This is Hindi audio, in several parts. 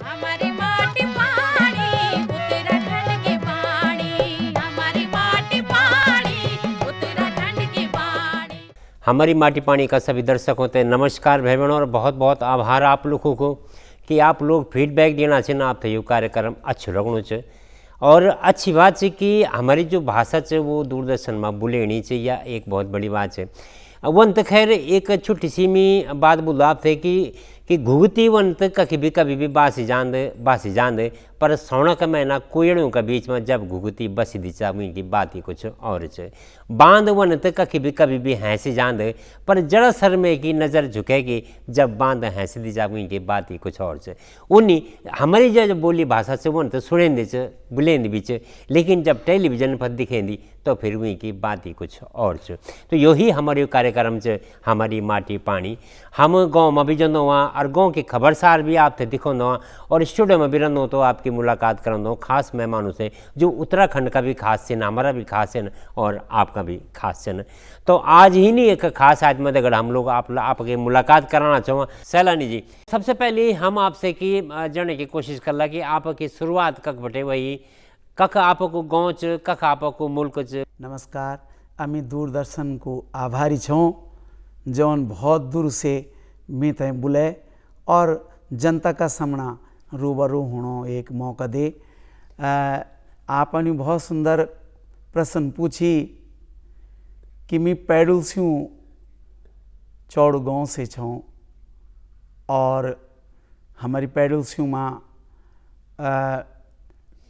हमारी माटी पानी उत्तराखंड की वाणी, हमारी माटी पानी उत्तराखंड की वाणी। हमारी माटी पानी का सभी दर्शक होते हैं नमस्कार भाई बहनों, और बहुत बहुत आभार आप लोगों को कि आप लोग फीडबैक देना चाहिए ना। आप ये कार्यक्रम अच्छो लगनो चाहिए, और अच्छी बात है कि हमारी जो भाषा है वो दूरदर्शन में बोलेनी चाहिए, या एक बहुत बड़ी बात है। वन तो खैर एक छोटी सी में बात बुलाप थे कि घुगती वन तो कभी भी बासी जान पर सौना का महीना कोयड़ों के बीच में जब घुगती बसी दी चावी की बात ही कुछ और है। बांध वन तो कभी भी हैंसी जान दे, पर जड़ा सर में की नज़र झुकेगी जब बांध हैंसी दी चावी की बात ही कुछ और है। उन्हीं हमारी जो बोली भाषा से वन तो सुनेंदी च बुलेंदी भी च, लेकिन जब टेलीविजन पर दिखेंदी तो फिर वहीं की बात ही कुछ और च। तो यही हमारे कार्यक्रम च हमारी माटी पानी। हम गाँव में भी जनो वहाँ और गाँव की खबरसार भी आप थे दिखो दो, और स्टूडियो में भी रहो तो आपकी मुलाकात करो दो खास मेहमानों से जो उत्तराखंड का भी खास है, हमारा भी खास है और आपका भी खास है। तो आज ही नहीं एक खास आदमी अगर हम लोग आपके मुलाकात कराना चाहो। सैलानी जी, सबसे पहले हम आपसे कि जानने की कोशिश कर ला कि आपकी शुरुआत कख बटे वही कख आपको गाँव च कख आपको मुल्क च। नमस्कार, अमी दूरदर्शन को आभारी छूँ जौन बहुत दूर से मैं तय बुलाए और जनता का सामना रूबरू होनो एक मौका दे। आपने बहुत सुंदर प्रश्न पूछी कि मैं पैदल से चौड़ गाँव से छूँ, और हमारी पैदल से माँ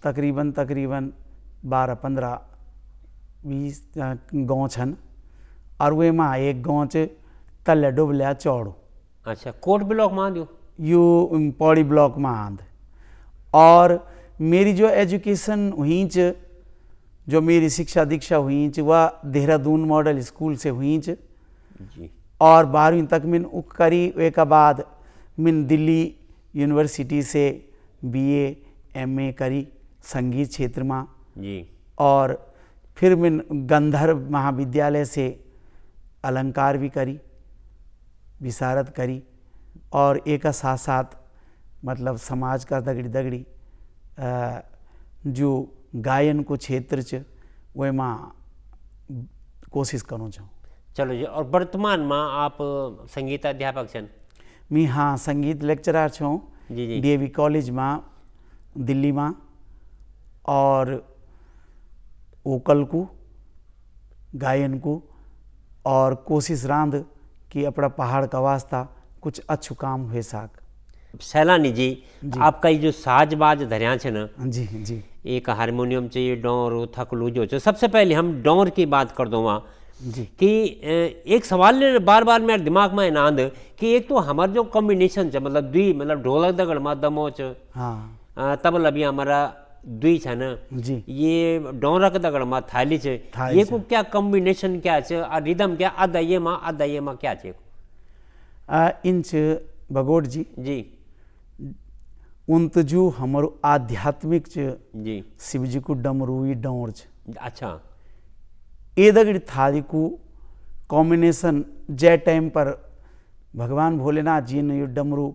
तकरीबन 12-15-20 गाँव छन, और वे माँ एक गाँव च तल्ले डुबलिया चौड़ो। अच्छा, कोट ब्लॉक में आंदो यू पौड़ी ब्लॉक में आंद। और मेरी जो एजुकेशन हुई च, जो मेरी शिक्षा दीक्षा हुई च वह देहरादून मॉडल स्कूल से हुई च जी। और 12वीं तक मैंने उक करी। एक बाद मैंने दिल्ली यूनिवर्सिटी से BA MA करी संगीत क्षेत्र में जी। और फिर मैंने गंधर्व महाविद्यालय से अलंकार भी करी, विशारद करी, और एक साथ साथ मतलब समाज का दगड़ी जो गायन को क्षेत्र च वे माँ कोशिश करूँ चाहूँ। चलो जी, और वर्तमान में आप संगीत अध्यापक छन? मैं हाँ संगीत लेक्चरर छूँ जी जी। DAV कॉलेज में दिल्ली में, और वोकल को गायन को और कोशिश रांध कि अपना पहाड़ का वास्ता कुछ अच्छु काम हुए साक। सैलानी जी, आपका ये जो साजबाज धरिया है ना, जी जी, एक हारमोनियम चाहिए, डोर थकलू जो चाहिए। सबसे पहले हम डोर की बात कर दो वहाँ जी कि एक सवाल बार बार मेरे दिमाग में आनंद कि एक तो हमारा जो कॉम्बिनेशन है मतलब दुई मतलब ढोलक दगड़ में दमो च, हाँ तबला भी हमारा दुई है ना जी, ये डोरक दगड़ में थाली च, थाली ये छ। को क्या कॉम्बिनेशन क्या है और रिदम क्या अदये में क्या है? इंच भगोट जी जी उन जो हमारो आध्यात्मिक च जी। शिव जी को डमरू ही डोर च। अच्छा, ए दगड़ी थाली को कॉम्बिनेशन जय टाइम पर भगवान भोलेनाथ जी ने ये डमरू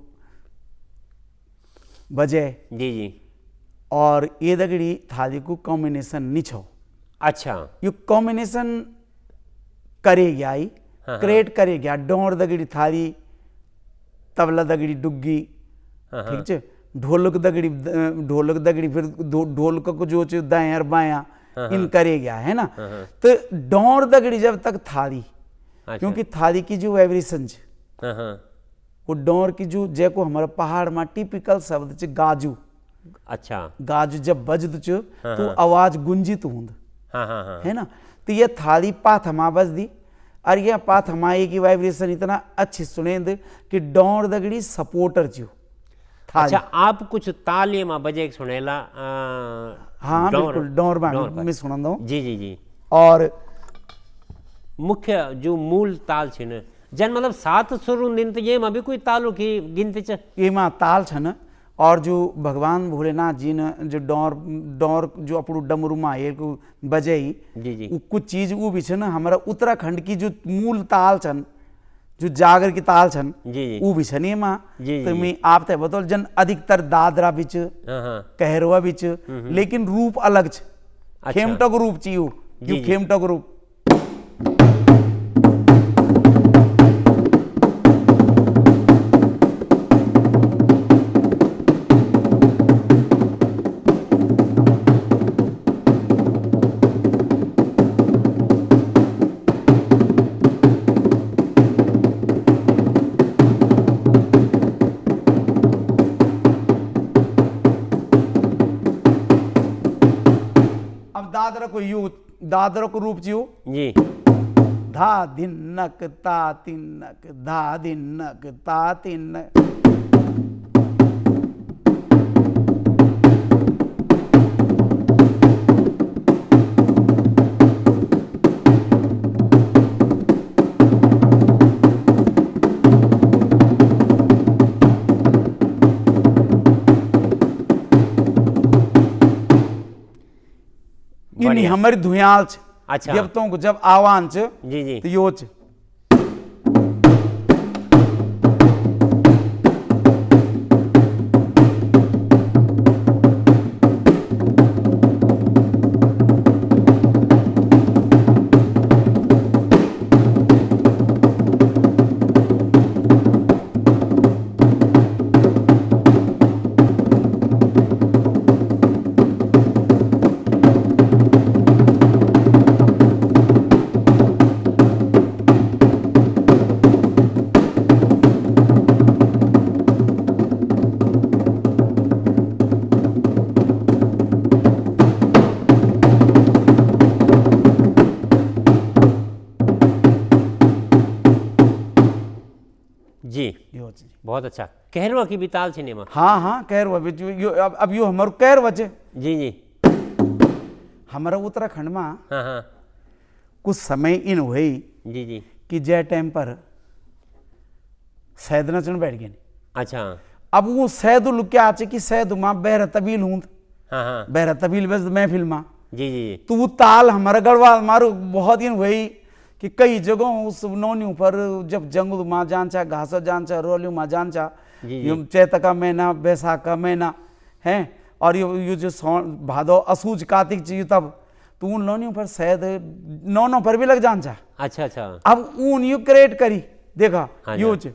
बजे, जी जी। और ये दगड़ी थाली को कॉम्बिनेशन निछो। अच्छा, ये कॉम्बिनेशन करे गया ही हाँ, क्रिएट करे गया डोर दगड़ी थाली, तबला दगड़ी डुग्गी, हाँ, ठीक है, ढोलक दगड़ी फिर ढोलक को जो दाएं और बायां इन करे गया है ना। तो डोर दगड़ी जब तक थाली, अच्छा। क्योंकि थाली की जो वाइब्रेशन हाँ हाँ, वो डोर की जो जैको हमारा पहाड़ में टिपिकल शब्द च गाजू। अच्छा, गाजू जब बजद च तो आवाज गुंजित होंद, हाँ हाँ हाँ, है ना। तो ये थाली पाथ हमा बज दी, और यह पाथ हमारी की वाइब्रेशन इतना अच्छी सुनेंद कि डोर दगड़ी सपोर्टर जो थाली। अच्छा, आप कुछ ताल ये में बजे सुनेला? हाँ बिल्कुल, डोर पर। में सुना दो। जी जी जी। और मुख्य जो मूल ताल छे न जन मतलब 7 सुर दिन तो ये में भी कोई तालों की गिनती छ? ये माँ ताल छन, और जो भगवान भोलेनाथ जी ने जो डोर जो अपू डमरू माँ को बजे जी जी। कुछ चीज वो भी छन हमारा उत्तराखंड की जो मूल ताल छन जो जागर की ताल छन जी जी वो भी छन ये माँ जी, तो जी। मैं आप ते बतौल जन अधिकतर दादरा बिच हाँ हाँ कहरवा बिच लेकिन रूप अलग छ अच्छा। खेमटक रूप चाहिए जी, यू जी। खेमटक रूप अब दादरा को रूप चाहिए जी धा दिनक ता तिनक धा दिनक ता तिनक इन्हीं बढ़िया। हमारी धुयाल छ अच्छा। देवताओं को जब आह्वान छ जी जी तो यो छ जी यो छ बहुत अच्छा कहरवा की भी ताल सिनेमा हाँ हाँ कहरवा बिच यो अब यो हमारो कहरवा छ जी जी हमारा उत्तराखंड में हाँ हाँ कुछ समय इन हुई जी जी कि जय टाइम पर सैद नचन बैठ गए अच्छा अब वो सैद क्या आचे कि सैद माँ बहर तबील हूँ हाँ हाँ बहर तबील बस महफिल माँ जी जी जी तो वो ताल हमारा गढ़वाल मारो बहुत दिन हुई कि कई जगहों उस नौनियों पर जब जंगल माँ जान चा घास जान चा रोलियों माँ जान चा जी, जी। यो चैत का महीना बैसाख का महीना है और ये जो भादो असूज कार्तिक चाहिए तब तो उन नौनियों पर शायद नौनों पर भी लग जान चा अच्छा अच्छा अब ऊन यू क्रिएट करी देखा हाँ, यूज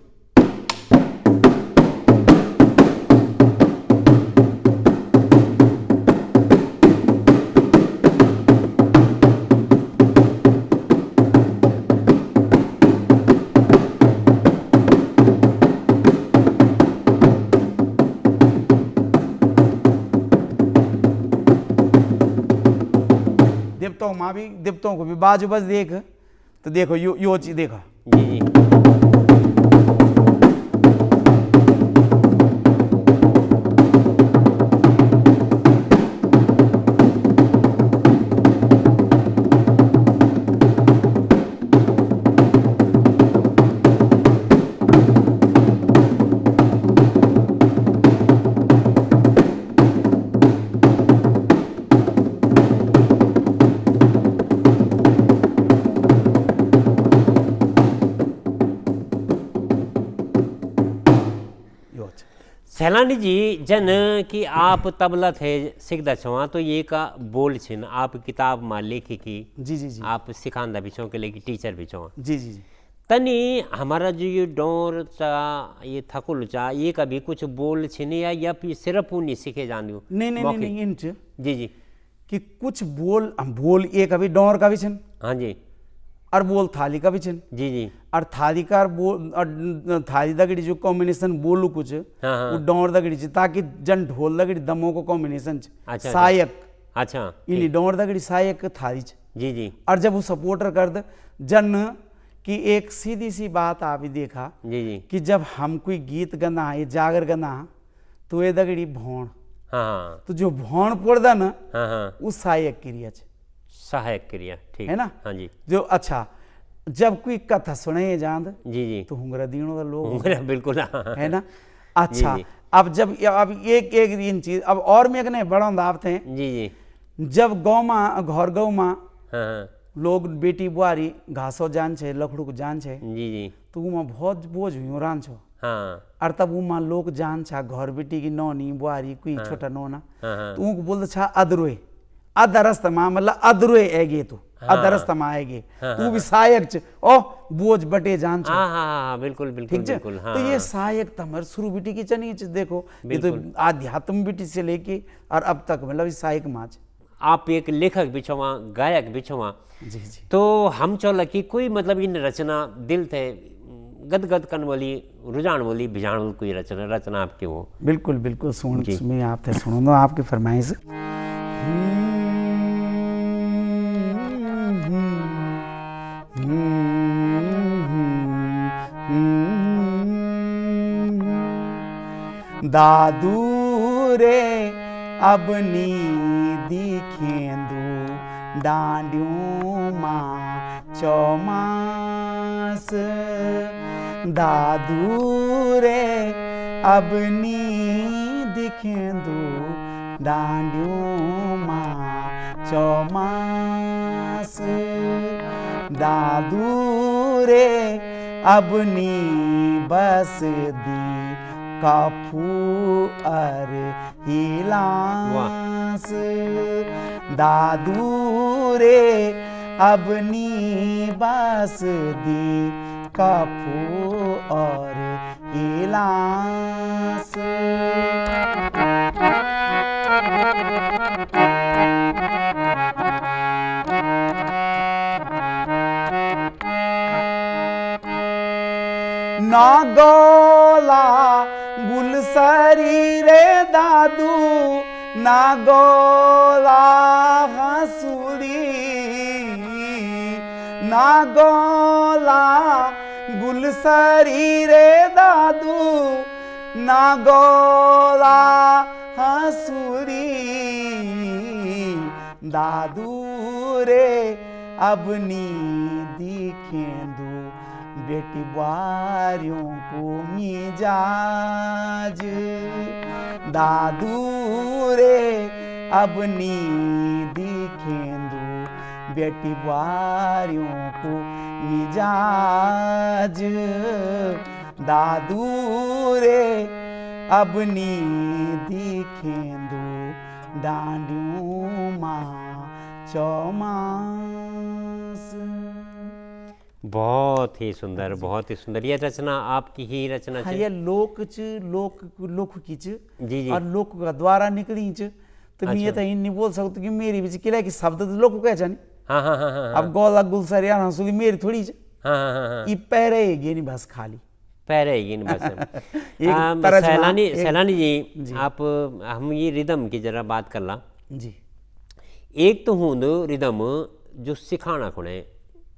देवताओं माँ भी देवताओं को भी बाजू बस देख तो देखो यो चीज देखा जी जी यो छ। सैलानी जी जन कि आप तबला थे सीखदा छवा तो ये का बोल छिन आप किताब में लेखी की जी जी जी आप सिखांदा भी छो के लेके टीचर भी छो जी जी जी तनी हमारा जो ये डोर चा ये थकुल चा ये का भी कुछ बोल छिन या फिर सिर्फ उन्हीं सीखे जान दू नहीं नहीं नहीं नहीं इंच जी जी कि कुछ बोल हम बोल एक अभी डोर का भी छन हाँ जी और बोल थाली का भी छन जी जी और थाली का और बोल और थाली दगड़ी जो कॉम्बिनेशन बोलू कुछ हाँ, हाँ। वो डोर दगड़ी छ ताकि जन ढोल दगड़ी दमों को कॉम्बिनेशन छ अच्छा। सहायक अच्छा इन्हीं डोर दगड़ी सहायक थाली छ जी जी और जब वो सपोर्टर कर दे जन की एक सीधी सी बात आप ही देखा जी जी कि जब हम कोई गीत गाना है जागर गाना तो ये दगड़ी भौण हाँ हाँ तो जो भौण पड़दा ना हाँ हाँ वो सहायक क्रिया छ सहायक क्रिया ठीक है ना हाँ जी जो अच्छा जब कोई कथा सुने जांद जी जी तो हुंगरा दीनों का लोग उंगरा बिल्कुल हाँ है ना अच्छा जी। अब जब अब एक एक इन चीज अब और में ने बड़ा दावते हैं जी जी जब गौ माँ घर गौ माँ हाँ हाँ लोग बेटी बुआरी घासो जान छे लखड़ू को जान छे जी जी तो उमा बहुत बोझ हुई रान छो हाँ और तब उमा लोग जान छा घर बेटी की नौनी बुआरी कोई छोटा नौना हाँ हाँ तो उनको बोलते छा अदरोए अदरस्त माँ मतलब अदरोए ऐगे तू अदरस्त माँ आएगे तू भी सहायक छ ओ बोझ बटे जान छो हाँ हाँ हाँ बिल्कुल बिल्कुल ठीक है बिल्कुल हाँ तो ये सहायक तमर शुरू बेटी की चनी देखो ये तो आध्यात्म बेटी से लेके और अब तक मतलब ये सहायक माच आप एक लेखक भी छवा गायक भी छवा जी जी तो हम चौला कि कोई मतलब इन रचना दिल थे गदगद कन वाली रुझान वाली भिजान वाली कोई रचना आपके वो बिल्कुल बिल्कुल सुन मैं आपसे सुनूंगा आपकी फरमाइश दादू रे अब नी दिखेंदू डांडियों माँ चौमास दादू रे अब नी दिखेंदू डांडियों माँ चौमास दादू रे अब नी बस दी काफू अर हिलास दादू रे अब नी बस दी काफू और हिलास नागोला गुलसरी रे दादू नागोला हंसुड़ी नागोला गुलसरी रे दादू नागोला हंसुड़ी दादू रे अब नी दिखेंदू बेटी बारियों को मिजाज दादू रे अब नी दिखेंदू बेटी बारियों को मिजाज दादू रे अब नी दिखेंदू डांडियों माँ चौमास बहुत ही सुंदर बहुत ही सुंदर ये रचना आपकी ही रचना हाँ है ये लोक लोक की च जी जी और लोक का द्वारा निकली च तो मैं ये तो इन नहीं बोल सकता कि मेरी भी किला की शब्द तो लोक कह जानी हाँ हाँ हाँ हाँ अब गोला गुलसर यार हंसू की मेरी थोड़ी च हाँ हाँ हाँ हाँ ये पैरे ये नहीं बस खाली पैरे बस तर्जमा, सैलानी जी आप हम ये रिदम की जरा बात कर ला जी एक तो हूँ रिदम जो सिखाना खुणे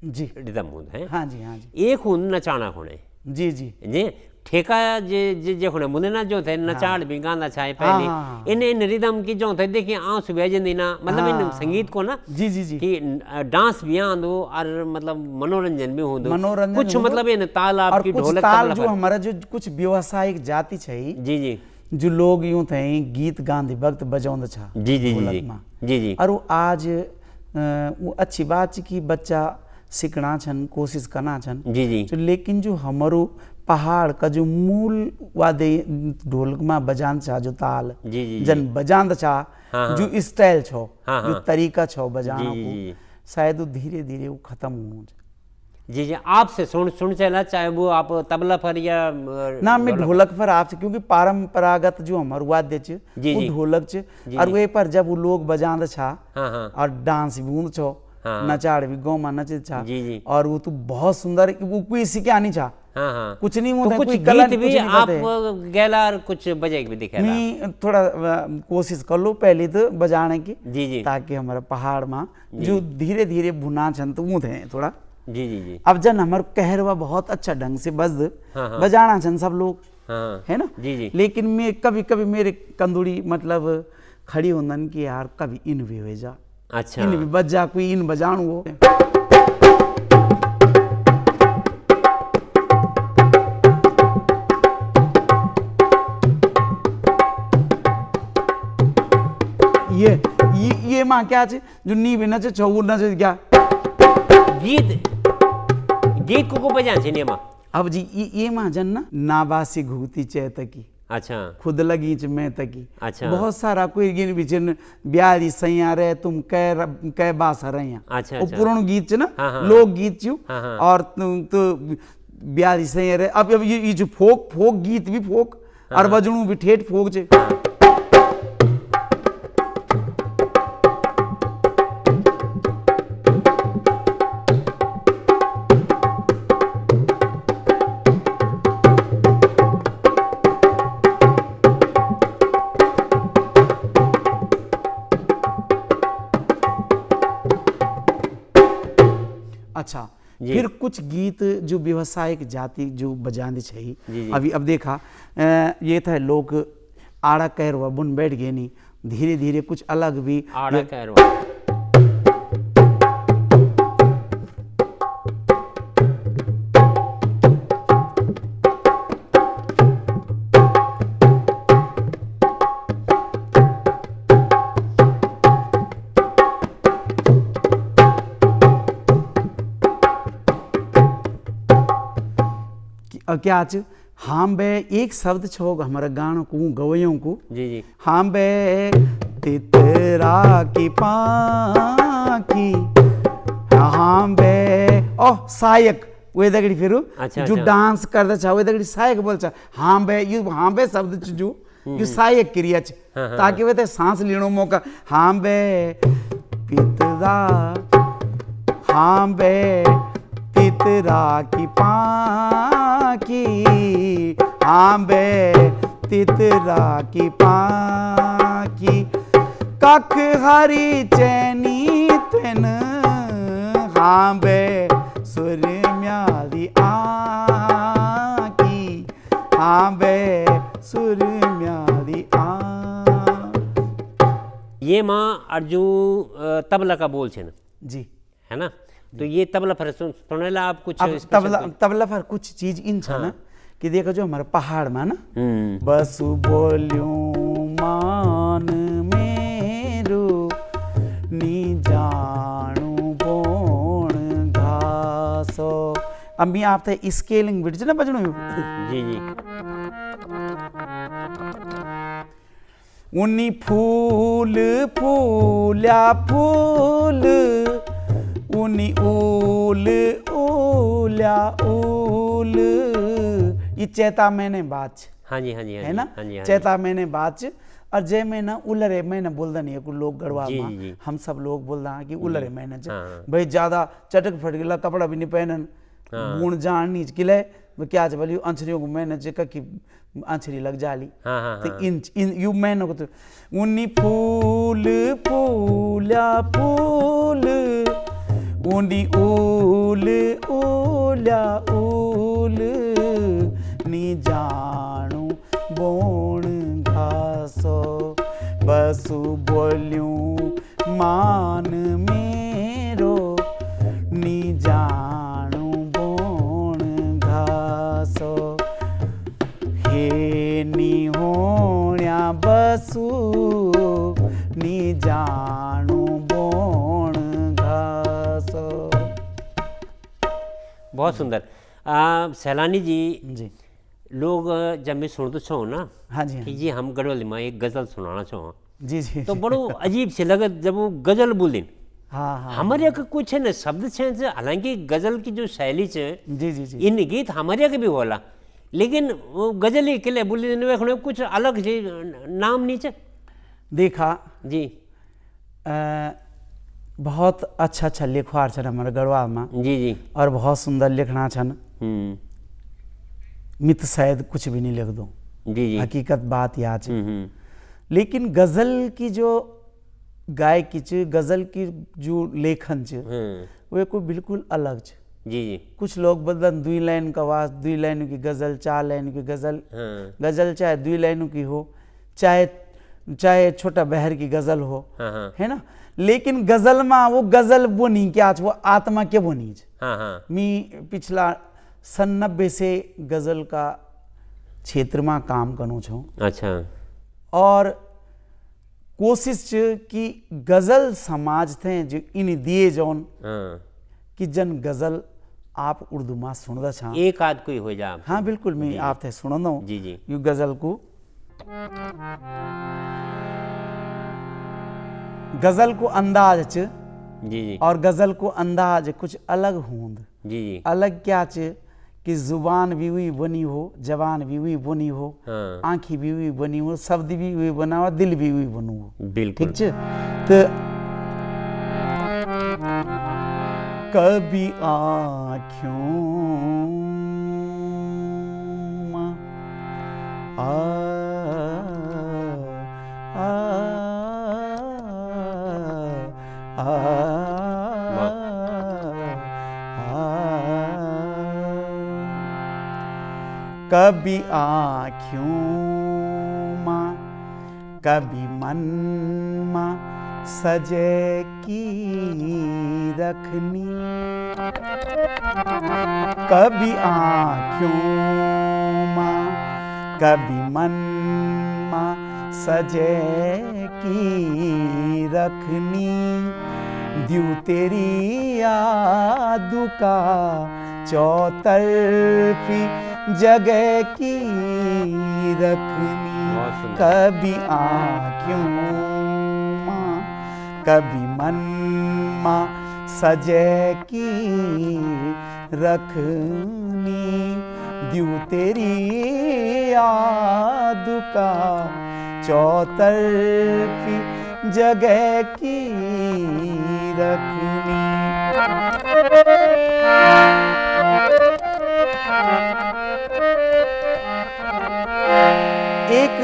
जी रिदम हूँ है हाँ जी एक हूँ नचाना खुणे जी जी जे ठेका जे खुणे मुने ना जो थे नचाड़ भी गाना छाए पहले इन रिदम की जो थे देखिए आंसू भी जंदी ना मतलब इन संगीत को ना जी जी जी कि डांस भी आंदो और मतलब मनोरंजन भी होंदो मनोरंजन कुछ मतलब इन ताल और आपकी कुछ ढोलक ताल तबला जो पर- हमारा जो कुछ व्यवसायिक जाति छै जी जी जो लोग यूं थे गीत गांधी वक्त बजौंद छा जी जी जी ढोलक जी मां। जी जी और वो आज वो अच्छी बात है कि बच्चा सीखना छन कोशिश करना छन जी जी तो लेकिन जो हमारो पहाड़ का जो मूल वादे ढोलक में बजान छा जो ताल जी जी जन बजांद छा हाँ, जो स्टाइल छो हाँ, जो हाँ। तरीका छो बजाना जी, जी, को जी। शायद वो धीरे धीरे वो खत्म हो जी जी आपसे सुन चला चाहे वो आप तबला पर या ना मैं ढोलक पर आपसे क्योंकि परंपरागत जो हमारे वाद्य च जी, वो जी। ढोलक च और वे पर जब वो लोग बजांद छा हाँ हाँ और डांस भी ऊंद छो हाँ। नचाड़ भी गौ में नचे छा जी, जी। और वो तो बहुत सुंदर वो कोई सीखा नहीं छा हाँ हाँ कुछ नहीं तो होता कुछ कोई कला गीत नहीं, भी कुछ नहीं आप करते। गैला और कुछ बजे भी दिखे मैं थोड़ा कोशिश कर लो पहले तो बजाने की जी जी ताकि हमारा पहाड़ में जो धीरे धीरे भुना छन तो ऊँध है थोड़ा जी जी जी अब जन हमारे कहरवा बहुत अच्छा ढंग से बज हाँ, हाँ। बजाना छन सब लोग हाँ है ना जी जी लेकिन मैं कभी कभी मेरे कंदुड़ी मतलब खड़ी होंदन कि यार कभी इन भी हो जा अच्छा इन भी बज जा कोई इन बजाणु हो ये माँ क्या छे जो नी भी नचे छो वो नचे क्या गीत को बजा छे ने अब जी ये माँ जन ना नाबासी घुगती चैत की अच्छा खुद लगीच में तकी अच्छा बहुत सारा कोई गिन बिचन ब्यारी सैया रे तुम कै बास रैया अच्छा वो पुरान गीत छ ना हाँ, हाँ, लोक गीत छू हाँ। और तो ब्यारी सैया रे अब ये जो फोक गीत भी फोक और बजणू भी ठेठ फोक छे अच्छा फिर कुछ गीत जो व्यवसायिक जाति जो बजाने चाहिए अभी अब देखा ये था लोग आड़ा कैरवा बुन बैठ गए नहीं धीरे धीरे कुछ अलग भी आड़ा कैरवा क्या आज हम बे एक शब्द छोग हमारा गानों को गवैयों को जी हम बे तितरा की पाकी हम बे ओह सायक वे दगड़ी फिर अच्छा, जो अच्छा। डांस करता चाहे वे दगड़ी सायक बोल चा हम बे शब्द जो यो सायक क्रिया छ ताकि वे ते सांस लेनो मौका हम बे पितरा हम बे तितरा की पाकी आंबे तितरा की पाकी कख हरी चैनी तेन आंबे सुर म्यादी आकी आंबे सुर म्यादी आ ये माँ अर्जुन तबला का बोल छे ना जी है ना तो ये तबला पर सुनेला आप कुछ अब तबला पर कुछ चीज इन छ ना कि देखो जो हमारे पहाड़ में ना बस बोल्यूं मान मेरो नी जानू बोण घासो अब मैं आप थे स्केलिंग बिट ना बजणो जी उन्नी फूल फूल्या फूल उनी ऊल ऊल्या ऊल ये चैता मैंने बाच हाँ जी है ना चैता मैंने बाच और जय में ना उलरे मैंने बोलदा नहीं है कुछ लोग गढ़वा में हम सब लोग बोलदा कि उलरे मैंने भाई ज्यादा चटक फट गया कपड़ा भी नहीं पहनन गुण जान नहीं किले क्या बोली अंछरियों को मैंने जेका की अंछरी लग जाली तो इन यू मैंने को तो उन्नी फूल फूल्या फूल उनी ऊल ऊल्या ऊल नी जानू बोण घासो बसु बोल्यूं मान मेरो नी जानू बोण घासो हे नी होण्या बसु नी जानू बोण घासो। बहुत सुंदर सैलानी जी लोग जब मैं सुनते छो ना हाँ जी कि जी हम गढ़वाली में एक गजल सुनाना छो जी तो बड़ो अजीब से लगे जब वो गजल बोलिन हाँ हमारे यहाँ कुछ है ना शब्द छे हालांकि गजल की जो शैली है जी इन गीत हमारे यहाँ के भी होला लेकिन वो गजल ही के लिए बोली कुछ अलग जी नाम नीचे देखा जी बहुत अच्छा लिखवार छन हमारे गढ़वाल में जी और बहुत सुंदर लिखना छन मित शायद कुछ भी नहीं लिख दो जी हकीकत बात याद है लेकिन गजल की जो गायकी च गजल की जो लेखन च वे कोई बिल्कुल अलग छ जी कुछ लोग बदलन 2 लाइन का वास 2 लाइन की गजल 4 लाइन की गजल गजल चाहे 2 लाइनों की हो चाहे छोटा बहर की गजल हो है ना लेकिन गजल में वो गजल वो नहीं क्या वो आत्मा के वो नहीं मी पिछला 90 से गजल का क्षेत्र में काम करूँ छो अच्छा और कोशिश कि गजल समाज थे जो इन दिए जौन कि जन गज़ल आप उर्दू में सुनदा छा। एक आध कोई हो जा। हाँ बिल्कुल, मैं आप थे सुनंदा हूँ जी जी यू गज़ल को। गज़ल को अंदाज च जी जी और गज़ल को अंदाज कुछ अलग होंद। जी जी अलग क्या च कि जुबान भी हुई बनी हो, जबान भी हुई बनी हो, हाँ आँखी भी हुई बनी हो, शब्द भी हुई बना हो, दिल भी हुई बनू हो। बिल्कुल। ठीक छ। तो कभी आँखों में आ आ कभी आँखों में कभी मन में सजे की रखनी, कभी आँखों में कभी मन में सजे की रखनी, द्यू तेरी याद का चौतरफी जगह की रखनी। कभी आँखों माँ कभी मन माँ सजे की रखनी, द्यू तेरी याद का चौतरफी जगह की रखनी। एक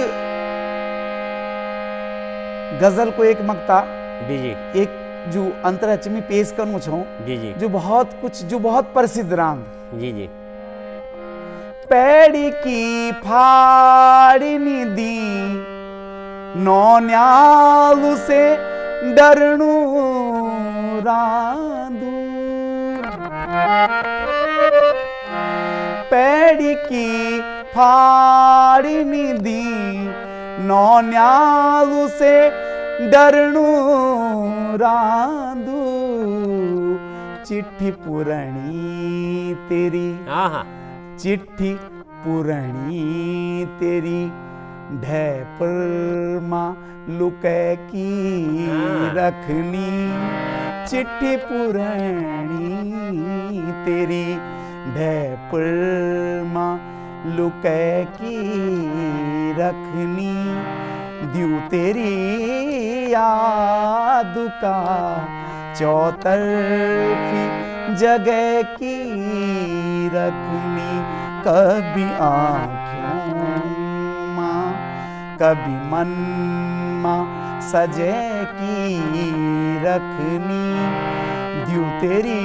गजल को एक मक्ता जी जी एक जो अंतरच में पेश करना छो जी जी जो बहुत प्रसिद्ध रांद। जी जी पैड़ी की फाड़नी दी नौन्यालू से डरनू रांदू, पैड़ी की फाड़नी दी नौन्यालू से डरनू रांदू, चिट्ठी पुरानी तेरी हाँ चिट्ठी पुरानी तेरी ढैपर माँ लुके की रखनी, चिट्ठी पुरानी तेरी ढैपर माँ लुके की रखनी, द्यू तेरी याद का चौतरफी जगह की रखनी। कभी आँखों माँ कभी मन माँ सजे की रखनी, द्यू तेरी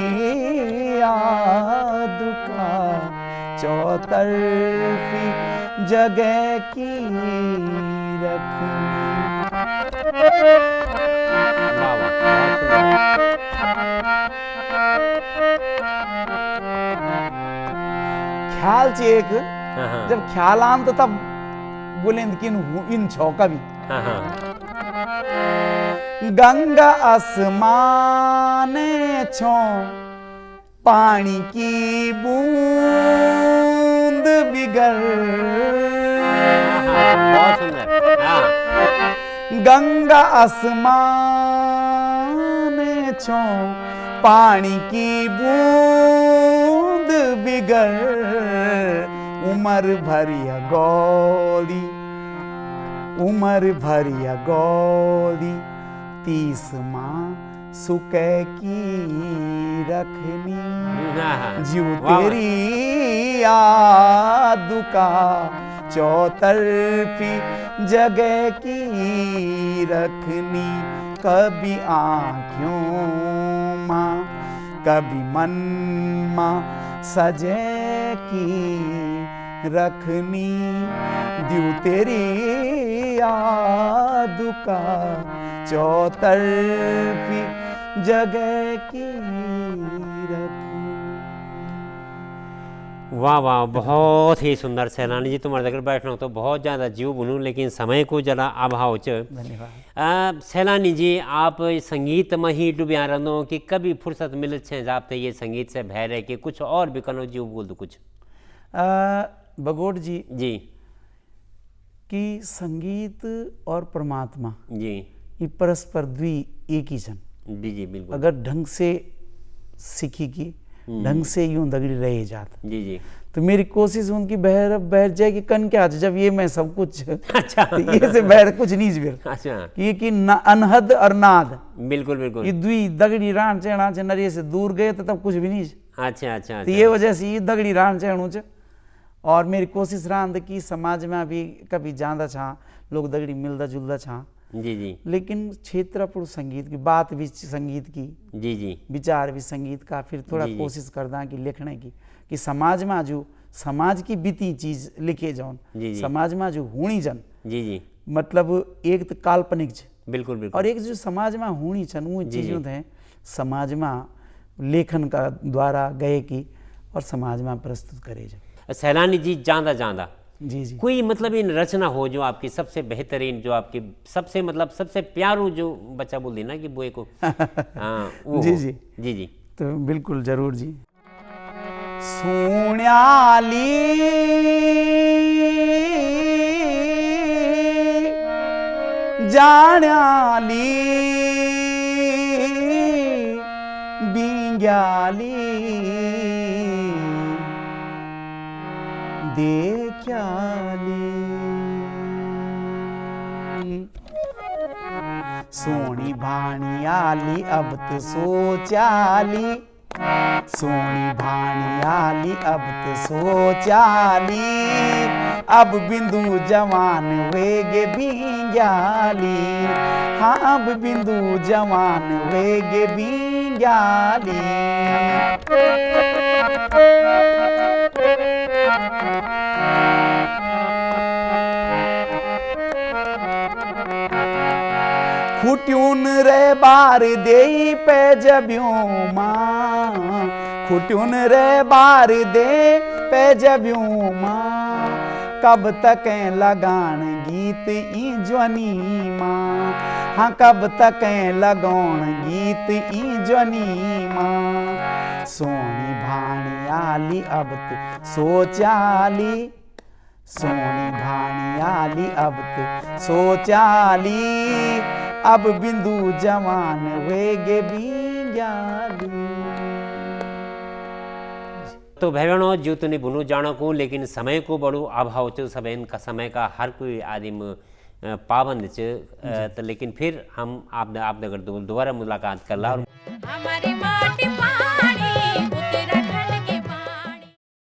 याद का चौतरफी जगह की रखनी। ख्याल च एक जब ख्याल आन तो तब बोलेंद कि इन छौका भी गंगा आसमाने छो पानी की बूंद बिगर, गंगा आसमाने छो पानी की बूंद बिगर, उमर भरिया गौरी उमर भरिया गौरी 30 माँ सुके की रखनी, ज्यू तेरी याद का चौतरफी जगह की रखनी। कभी आँखों माँ कभी मन माँ सजे की रखनी, द्यू तेरी याद का चौतरफी जगह की रखनी। वाह वाह, बहुत ही सुंदर। सैलानी जी तुम्हारे दगड़ बैठना तो बहुत ज़्यादा जीव बुनूं, लेकिन समय को जरा अभाव च। धन्यवाद। सैलानी जी, आप संगीत में ही डूबिया रहो कि कभी फुर्सत मिले छे आप तो ये संगीत से भय रहे कि कुछ और भी करो जीव बोल दो कुछ? बगोट जी जी कि संगीत और परमात्मा जी ये परस्पर द्वि एक ही छन। जी जी बिल्कुल। अगर ढंग से सीखी की ढंग से यूं दगड़ी रहे जात, जी जी। तो मेरी कोशिश उनकी बहर बैठ जाए कि कन क्या जब ये मैं सब कुछ अच्छा। तो ये से बहर कुछ नहीं फिर अच्छा, कि अनहद और नाद बिल्कुल बिल्कुल। ये दुई दगड़ी रान चढ़ा चे नरिये से दूर गए तो तब कुछ भी नहीं। अच्छा अच्छा तो ये वजह से ये दगड़ी रान चढ़ू च। और मेरी कोशिश रांद कि समाज में भी कभी जांदा छा लोग दगड़ी मिलदा जुलदा छा, जी जी लेकिन क्षेत्रपुर संगीत की बात भी संगीत की, जी जी विचार भी संगीत का, फिर थोड़ा जी, जी। कोशिश करदा कि लिखने की कि समाज में जो समाज की बीती चीज लिखे जौन जी, जी। समाज में जो होनी जन, जी जी मतलब एक तो काल्पनिक छ बिल्कुल बिल्कुल। और एक जो समाज में होनी छन वो जी, चीज़ों थे समाज में लेखन का द्वारा गए की और समाज में प्रस्तुत करे जाए। सैलानी जी, जांदा जांदा जी जी कोई मतलब इन रचना हो जो आपकी सबसे बेहतरीन, जो आपकी सबसे मतलब सबसे प्यारू, जो बच्चा बोल देना कि बुए को हाँ वो जी हो। जी जी जी तो बिल्कुल जरूर जी। सोण्याली जाण्याली बिंग्याली देखयाली सोनी भाणी आली अब तो सोचाली, सोनी भाणी आली अब तो सोचाली, अब बिंदु जवान वेगे बिंग्याली, हाँ अब बिंदु जवान वेगे बिंग्याली। खुट्यून रे बार दे पे जब्यूं माँ, खुट्यून रे बार दे पे जब्यूं माँ, कब तक लगान गीत ई ज्वनी माँ, हाँ कब तक लगान गीत ई ज्वनी माँ। सोनी भाणी आली अब तो सोचाली, सोनी भाणी आली अब तो सोचाली, अब बिंदु जवान वेगे बिंग्याली। तो भाई बहनों, जो तुने बुनू जानो को, लेकिन समय को बड़ो अभाव च, सब इनका समय का हर कोई आदमी पाबंद च, तो लेकिन फिर हम आप अगर दोबारा मुलाकात कर ला। हमारी माटी